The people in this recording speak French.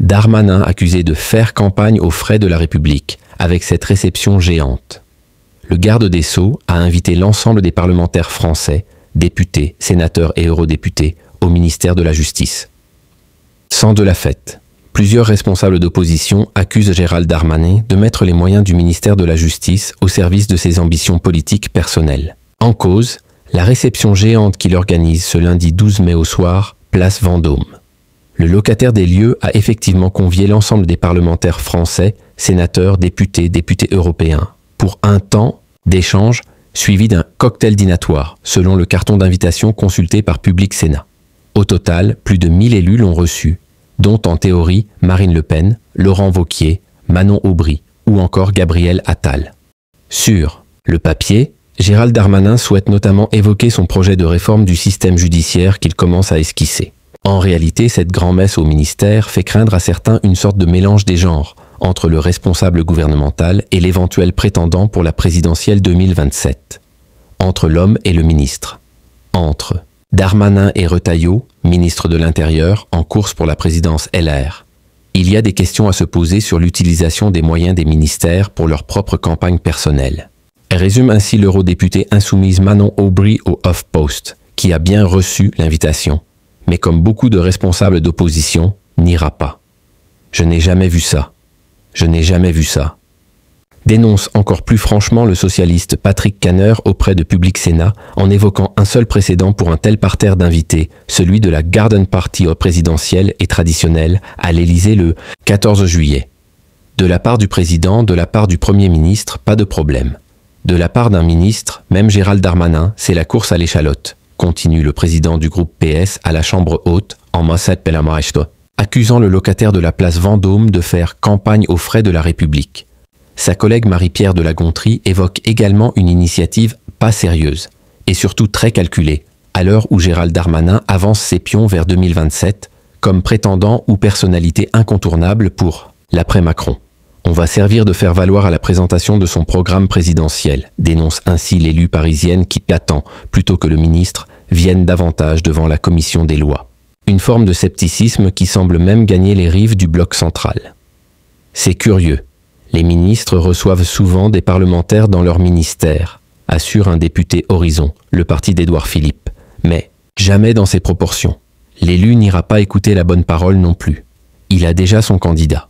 Darmanin accusé de faire campagne aux frais de la République, avec cette réception géante. Le garde des Sceaux a invité l'ensemble des parlementaires français, députés, sénateurs et eurodéputés, au ministère de la Justice. Sans de la fête, plusieurs responsables d'opposition accusent Gérald Darmanin de mettre les moyens du ministère de la Justice au service de ses ambitions politiques personnelles. En cause, la réception géante qu'il organise ce lundi 12 mai au soir, place Vendôme. Le locataire des lieux a effectivement convié l'ensemble des parlementaires français, sénateurs, députés, députés européens, pour un temps d'échange suivi d'un cocktail dînatoire, selon le carton d'invitation consulté par Public Sénat. Au total, plus de 1000 élus l'ont reçu, dont en théorie Marine Le Pen, Laurent Wauquiez, Manon Aubry ou encore Gabriel Attal. Sur le papier, Gérald Darmanin souhaite notamment évoquer son projet de réforme du système judiciaire qu'il commence à esquisser. En réalité, cette grand-messe au ministère fait craindre à certains une sorte de mélange des genres entre le responsable gouvernemental et l'éventuel prétendant pour la présidentielle 2027. Entre l'homme et le ministre. Entre Darmanin et Retailleau, ministre de l'Intérieur, en course pour la présidence LR. Il y a des questions à se poser sur l'utilisation des moyens des ministères pour leur propre campagne personnelle. Elle résume ainsi l'eurodéputée insoumise Manon Aubry au HuffPost, qui a bien reçu l'invitation, mais comme beaucoup de responsables d'opposition, n'ira pas. Je n'ai jamais vu ça. Je n'ai jamais vu ça. Dénonce encore plus franchement le socialiste Patrick Kanner auprès de Public Sénat en évoquant un seul précédent pour un tel parterre d'invités, celui de la Garden Party présidentielle et traditionnelle à l'Élysée le 14 juillet. De la part du président, de la part du Premier ministre, pas de problème. De la part d'un ministre, même Gérald Darmanin, c'est la course à l'échalote, continue le président du groupe PS à la Chambre haute en Mossad Pelamaresto, accusant le locataire de la place Vendôme de faire campagne aux frais de la République. Sa collègue Marie-Pierre de la Gontrie évoque également une initiative pas sérieuse, et surtout très calculée, à l'heure où Gérald Darmanin avance ses pions vers 2027, comme prétendant ou personnalité incontournable pour l'après-Macron. On va servir de faire valoir à la présentation de son programme présidentiel, dénonce ainsi l'élue parisienne qui attend, plutôt que le ministre, vienne davantage devant la commission des lois. Une forme de scepticisme qui semble même gagner les rives du bloc central. C'est curieux. Les ministres reçoivent souvent des parlementaires dans leur ministère, assure un député Horizon, le parti d'Édouard Philippe. Mais jamais dans ces proportions. L'élu n'ira pas écouter la bonne parole non plus. Il a déjà son candidat.